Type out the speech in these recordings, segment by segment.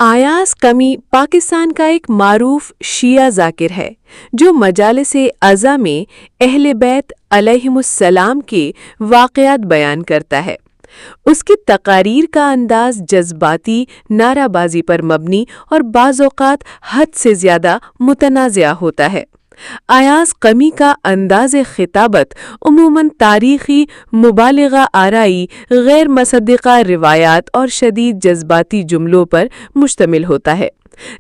آیاز قمی پاکستان کا ایک معروف شیعہ ذاکر ہے جو مجالس عزا میں اہل بیت علیہم السلام کے واقعات بیان کرتا ہے۔ اس کی تقاریر کا انداز جذباتی، نعرہ بازی پر مبنی اور بعض اوقات حد سے زیادہ متنازعہ ہوتا ہے۔ آیاز قمی کا انداز خطابت عموماً تاریخی، مبالغہ آرائی، غیر مصدقہ روایات اور شدید جذباتی جملوں پر مشتمل ہوتا ہے،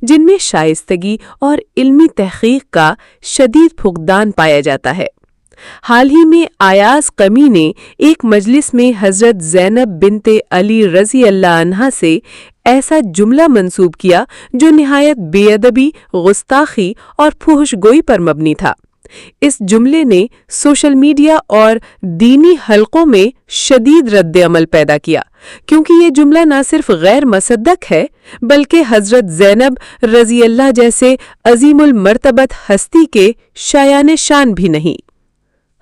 جن میں شائستگی اور علمی تحقیق کا شدید فقدان پایا جاتا ہے۔ حال ہی میں آیاز قمی نے ایک مجلس میں حضرت زینب بنت علی رضی اللہ عنہا سے ایسا جملہ منسوب کیا جو نہایت بے ادبی، گستاخی اور فحش گوئی پر مبنی تھا۔ اس جملے نے سوشل میڈیا اور دینی حلقوں میں شدید رد عمل پیدا کیا، کیونکہ یہ جملہ نہ صرف غیر مصدق ہے بلکہ حضرت زینب رضی اللہ جیسے عظیم المرتبت ہستی کے شایان شان بھی نہیں۔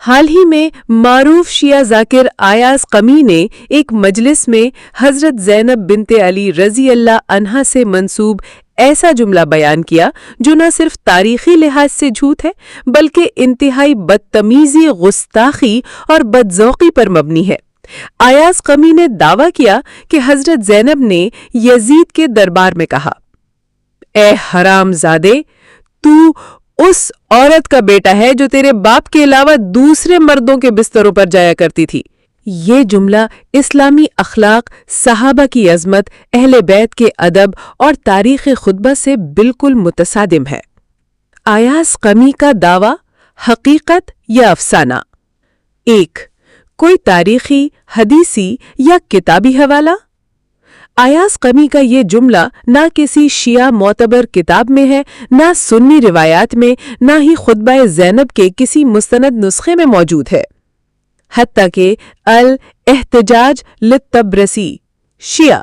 حال ہی میں معروف شیعہ ذاکر آیاز قمی نے ایک مجلس میں حضرت زینب بنت علی رضی اللہ عنہا سے منسوب ایسا جملہ بیان کیا جو نہ صرف تاریخی لحاظ سے جھوٹ ہے بلکہ انتہائی بدتمیزی، گستاخی اور بدذوقی پر مبنی ہے۔ آیاز قمی نے دعویٰ کیا کہ حضرت زینب نے یزید کے دربار میں کہا، اے حرام زادے، تو اس عورت کا بیٹا ہے جو تیرے باپ کے علاوہ دوسرے مردوں کے بستروں پر جایا کرتی تھی۔ یہ جملہ اسلامی اخلاق، صحابہ کی عظمت، اہل بیت کے ادب اور تاریخ خطبہ سے بالکل متصادم ہے۔ آیاز قمی کا دعویٰ، حقیقت یا افسانہ؟ 1. کوئی تاریخی، حدیثی یا کتابی حوالہ؟ آیاز قمی کا یہ جملہ نہ کسی شیعہ معتبر کتاب میں ہے، نہ سنی روایات میں، نہ ہی خطبہ زینب کے کسی مستند نسخے میں موجود ہے۔ حتیٰ کہ الاحتجاج للطبرسی شیعہ،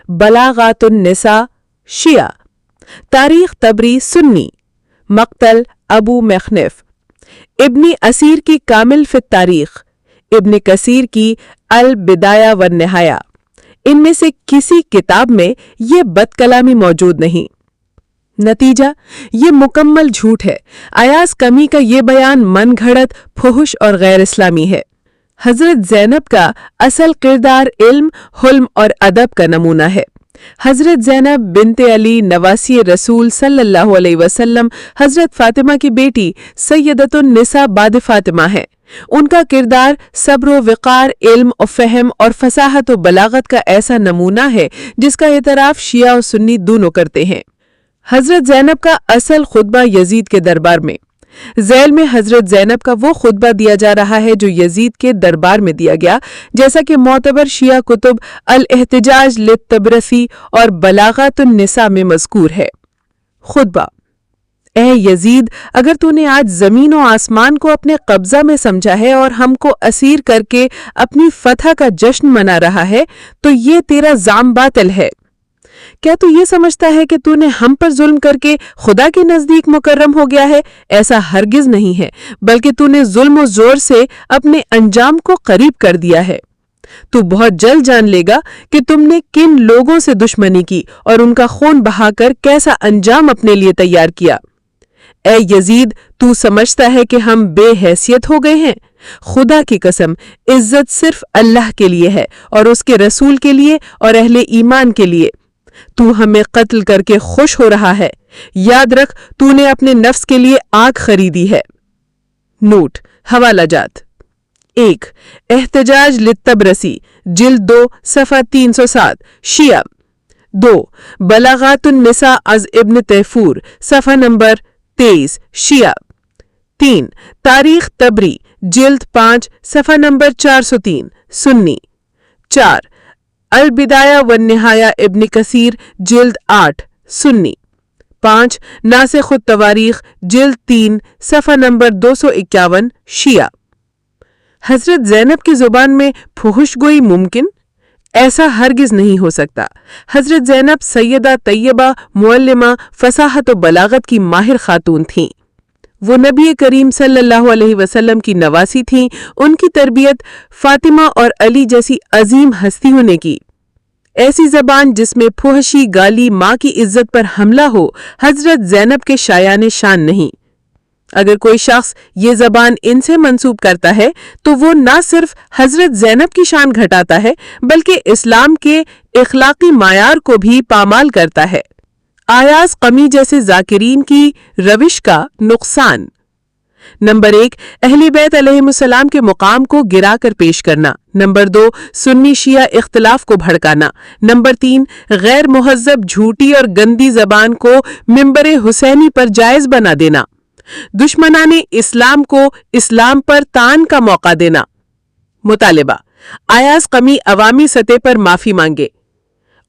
بلاغات النساء شیعہ، تاریخ طبری سنی، مقتل ابو مخنف، ابن اسیر کی کامل فی التاریخ، ابن کثیر کی البدایہ والنہایہ، ان میں سے کسی کتاب میں یہ بد کلامی موجود نہیں۔ نتیجہ یہ مکمل جھوٹ ہے۔ آیاز قمی کا یہ بیان من گھڑت، فحش اور غیر اسلامی ہے۔ حضرت زینب کا اصل کردار علم، حلم اور ادب کا نمونہ ہے۔ حضرت زینب بنت علی نواسی رسول صلی اللہ علیہ وسلم حضرت فاطمہ کی بیٹی سیدۃ النساء بعد فاطمہ ہیں۔ ان کا کردار صبر و وقار، علم و فہم اور فصاحت و بلاغت کا ایسا نمونہ ہے جس کا اعتراف شیعہ و سنی دونوں کرتے ہیں۔ حضرت زینب کا اصل خطبہ یزید کے دربار میں۔ ذیل میں حضرت زینب کا وہ خطبہ دیا جا رہا ہے جو یزید کے دربار میں دیا گیا، جیسا کہ معتبر شیعہ کتب الاحتجاج للطبرسی اور بلاغات النساء میں مذکور ہے۔ خطبہ: اے یزید، اگر تو نے آج زمین و آسمان کو اپنے قبضہ میں سمجھا ہے اور ہم کو اسیر کر کے اپنی فتح کا جشن منا رہا ہے تو یہ تیرا زعم باطل ہے۔ کیا تو یہ سمجھتا ہے کہ تو نے ہم پر ظلم کر کے خدا کے نزدیک مکرم ہو گیا ہے؟ ایسا ہرگز نہیں ہے، بلکہ تو نے ظلم و زور سے اپنے انجام کو قریب کر دیا ہے۔ تو بہت جلد جان لے گا کہ تم نے کن لوگوں سے دشمنی کی اور ان کا خون بہا کر کیسا انجام اپنے لیے تیار کیا۔ اے یزید، تو سمجھتا ہے کہ ہم بے حیثیت ہو گئے ہیں؟ خدا کی قسم، عزت صرف اللہ کے لیے ہے اور اس کے رسول کے لیے اور اہل ایمان کے لیے۔ تو ہمیں قتل کر کے خوش ہو رہا ہے۔ یاد رکھ، تو نے اپنے نفس کے لیے آگ خریدی ہے۔ نوٹ: حوالہ جات: 1. احتجاج للطبرسی، جلد 2، صفحہ 307 شیعہ۔ 2. بلاغات النساء از ابن تیفور، صفحہ نمبر 23 شیعہ۔ 3. تاریخ طبری، جلد 5، صفحہ نمبر 403 سنی۔ 4. البدایہ والنہایہ ابن کثیر، جلد 8 سنی۔ 5. ناسخ التواریخ، جلد 3، صفحہ نمبر 251 شیعہ۔ حضرت زینب کی زبان میں فحش گوئی ممکن؟ ایسا ہرگز نہیں ہو سکتا۔ حضرت زینب سیدہ طیبہ، معلمہ، فصاحت و بلاغت کی ماہر خاتون تھیں۔ وہ نبی کریم صلی اللہ علیہ وسلم کی نواسی تھیں۔ ان کی تربیت فاطمہ اور علی جیسی عظیم ہستیوں نے کی۔ ایسی زبان جس میں فحشی، گالی، ماں کی عزت پر حملہ ہو حضرت زینب کے شایان شان نہیں۔ اگر کوئی شخص یہ زبان ان سے منسوب کرتا ہے تو وہ نہ صرف حضرت زینب کی شان گھٹاتا ہے بلکہ اسلام کے اخلاقی معیار کو بھی پامال کرتا ہے۔ ایاز قمی جیسے ذاکرین کی روش کا نقصان۔ نمبر 1، اہل بیت علیہم السلام کے مقام کو گرا کر پیش کرنا۔ نمبر 2، سنی شیعہ اختلاف کو بھڑکانا۔ نمبر 3، غیر مہذب، جھوٹی اور گندی زبان کو منبر حسینی پر جائز بنا دینا۔ دشمنان اسلام کو اسلام پر طعن کا موقع دینا۔ مطالبہ: ایاز قمی عوامی سطح پر معافی مانگے۔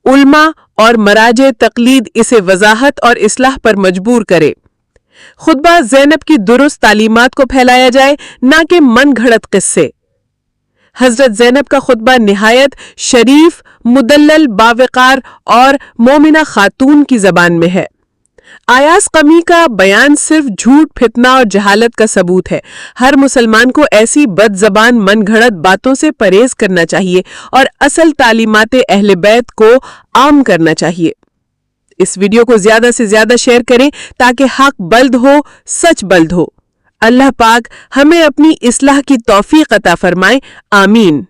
علماء اور مراجع تقلید اسے وضاحت اور اصلاح پر مجبور کرے۔ خطبہ زینب کی درست تعلیمات کو پھیلایا جائے، نہ کہ من گھڑت قصے۔ حضرت زینب کا خطبہ نہایت شریف، مدلل، باوقار اور مومنہ خاتون کی زبان میں ہے۔ ایاز قمی کا بیان صرف جھوٹ، فتنہ اور جہالت کا ثبوت ہے۔ ہر مسلمان کو ایسی بد زبان، من گھڑت باتوں سے پرہیز کرنا چاہیے اور اصل تعلیمات اہل بیت کو عام کرنا چاہیے۔ اس ویڈیو کو زیادہ سے زیادہ شیئر کریں تاکہ حق بلد ہو، سچ بلد ہو۔ اللہ پاک ہمیں اپنی اصلاح کی توفیق عطا فرمائے، آمین۔